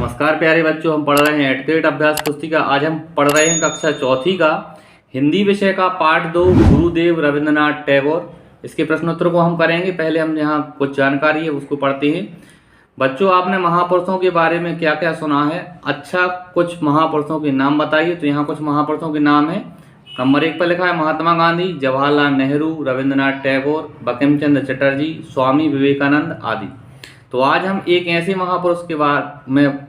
नमस्कार प्यारे बच्चों, हम पढ़ रहे हैं एटकेट अभ्यास पुस्तिका। आज हम पढ़ रहे हैं कक्षा चौथी का हिंदी विषय का पाठ 2 गुरुदेव रविंद्रनाथ टैगोर। इसके प्रश्नोत्तर को हम करेंगे। पहले हम यहाँ कुछ जानकारी है उसको पढ़ते हैं। बच्चों, आपने महापुरुषों के बारे में क्या क्या सुना है? अच्छा, कुछ महापुरुषों के नाम बताइए। तो यहाँ कुछ महापुरुषों के नाम है। नंबर 1 पर लिखा है महात्मा गांधी, जवाहरलाल नेहरू, रविंद्रनाथ टैगोर, बंकिम चंद्र चटर्जी, स्वामी विवेकानंद आदि। तो आज हम एक ऐसे महापुरुष के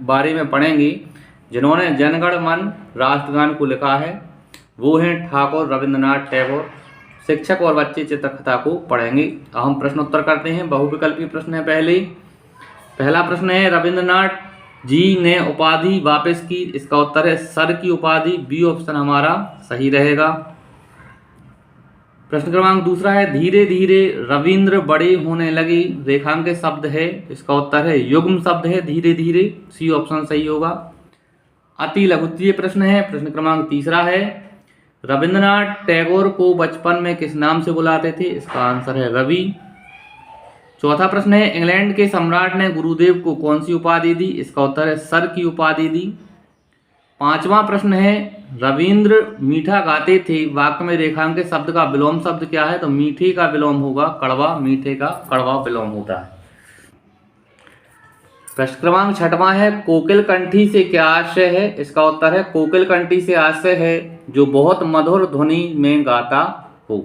बारे में पढ़ेंगे जिन्होंने जनगण मन राष्ट्रगान को लिखा है। वो हैं ठाकुर रविंद्रनाथ टैगोर। शिक्षक और बच्चे चित्रकथा को पढ़ेंगे। अब हम प्रश्नोत्तर करते हैं। बहुविकल्पी प्रश्न है। पहला प्रश्न है, रविंद्रनाथ जी ने उपाधि वापस की। इसका उत्तर है सर की उपाधि। बी ऑप्शन हमारा सही रहेगा। प्रश्न क्रमांक दूसरा है, धीरे धीरे रविंद्र बड़े होने लगे। रेखांकित शब्द है। इसका उत्तर है युग्म शब्द है धीरे धीरे। सी ऑप्शन सही होगा। अति लघुत्तरीय प्रश्न है। प्रश्न क्रमांक तीसरा है, रविंद्रनाथ टैगोर को बचपन में किस नाम से बुलाते थे? इसका आंसर है रवि। चौथा प्रश्न है, इंग्लैंड के सम्राट ने गुरुदेव को कौन सी उपाधि दी? इसका उत्तर है सर की उपाधि दी। पांचवा प्रश्न है, रविंद्र मीठा गाते थे। वाक्य में रेखांकित शब्द का विलोम शब्द क्या है? तो मीठे का विलोम होगा कड़वा। मीठे का कड़वा विलोम होता है। प्रश्न क्रमांक छठवां है, कोकिल कंठी से क्या आशय है? इसका उत्तर है कोकिल कंठी से आशय है जो बहुत मधुर ध्वनि में गाता हो।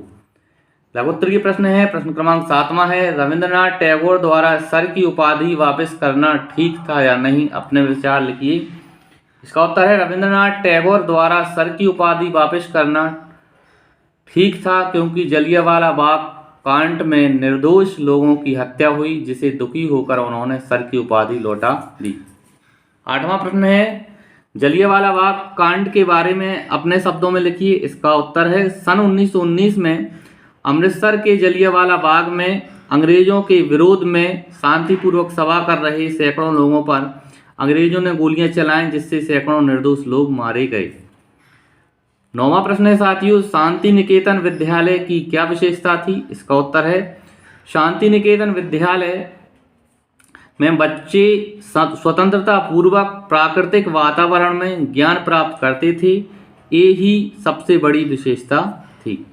लघुत्तरीय प्रश्न है। प्रश्न क्रमांक सातवां है, रविंद्रनाथ टैगोर द्वारा सर की उपाधि वापस करना ठीक था या नहीं? अपने विचार लिखिए। इसका उत्तर है रविंद्रनाथ टैगोर द्वारा सर की उपाधि वापस करना ठीक था क्योंकि जलियांवाला बाग कांड में निर्दोष लोगों की हत्या हुई, जिसे दुखी होकर उन्होंने सर की उपाधि लौटा दी। आठवां प्रश्न है, जलियांवाला बाग कांड के बारे में अपने शब्दों में लिखिए। इसका उत्तर है सन 1919 में अमृतसर के जलियांवाला बाग में अंग्रेजों के विरोध में शांतिपूर्वक सभा कर रहे सैकड़ों लोगों पर अंग्रेजों ने गोलियां चलाईं, जिससे सैकड़ों निर्दोष लोग मारे गए। नौवां प्रश्न है साथियों, शांति निकेतन विद्यालय की क्या विशेषता थी? इसका उत्तर है शांति निकेतन विद्यालय में बच्चे स्वतंत्रता पूर्वक प्राकृतिक वातावरण में ज्ञान प्राप्त करते थे। ये ही सबसे बड़ी विशेषता थी।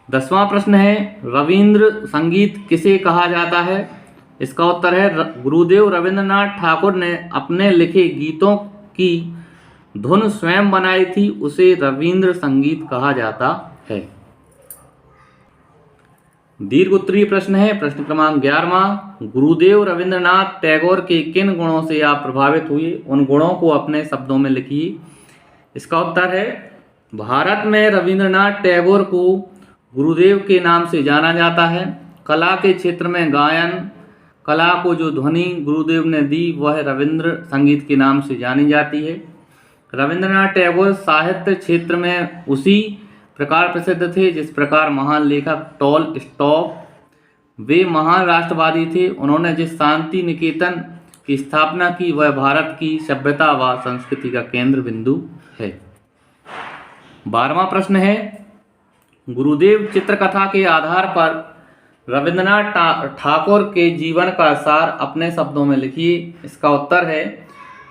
10वां प्रश्न है, रविंद्र संगीत किसे कहा जाता है? इसका उत्तर है गुरुदेव रविंद्रनाथ ठाकुर ने अपने लिखे गीतों की धुन स्वयं बनाई थी, उसे रविंद्र संगीत कहा जाता है। दीर्घ उत्तरीय प्रश्न है। प्रश्न क्रमांक 11वां, गुरुदेव रविंद्रनाथ टैगोर के किन गुणों से आप प्रभावित हुए? उन गुणों को अपने शब्दों में लिखिए। इसका उत्तर है भारत में रविंद्रनाथ टैगोर को गुरुदेव के नाम से जाना जाता है। कला के क्षेत्र में गायन कला को जो ध्वनि गुरुदेव ने दी वह रविंद्र संगीत के नाम से जानी जाती है। रविंद्रनाथ टैगोर साहित्य क्षेत्र में उसी प्रकार प्रसिद्ध थे जिस प्रकार महान लेखक टॉलस्टॉय। वे महान राष्ट्रवादी थे। उन्होंने जिस शांति निकेतन की स्थापना की वह भारत की सभ्यता व संस्कृति का केंद्र बिंदु है। 12वां प्रश्न है, गुरुदेव चित्रकथा के आधार पर रविंद्रनाथ ठाकुर के जीवन का सार अपने शब्दों में लिखिए। इसका उत्तर है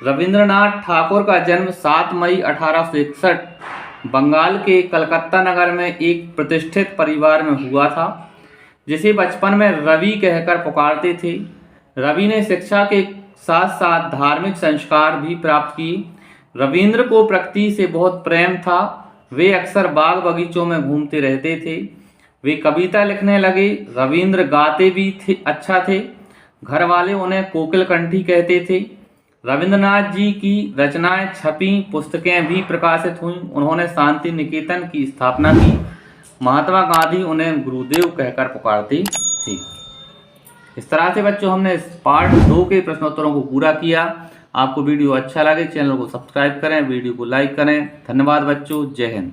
रविंद्रनाथ ठाकुर का जन्म 7 मई 1861 बंगाल के कलकत्ता नगर में एक प्रतिष्ठित परिवार में हुआ था, जिसे बचपन में रवि कहकर पुकारते थे। रवि ने शिक्षा के साथ साथ धार्मिक संस्कार भी प्राप्त किए। रविंद्र को प्रकृति से बहुत प्रेम था। वे अक्सर बाग बगीचों में घूमते रहते थे। वे कविता लिखने लगे। रविंद्र गाते भी अच्छा थे। घर वाले उन्हें कोकिल कंठी कहते थे। रविंद्रनाथ जी की रचनाएं छपी, पुस्तकें भी प्रकाशित हुईं। उन्होंने शांति निकेतन की स्थापना की। महात्मा गांधी उन्हें गुरुदेव कहकर पुकारते थे। इस तरह से बच्चों हमने इस पार्ट 2 के प्रश्नोत्तरों को पूरा किया। आपको वीडियो अच्छा लगे चैनल को सब्सक्राइब करें, वीडियो को लाइक करें। धन्यवाद बच्चों। जय हिंद।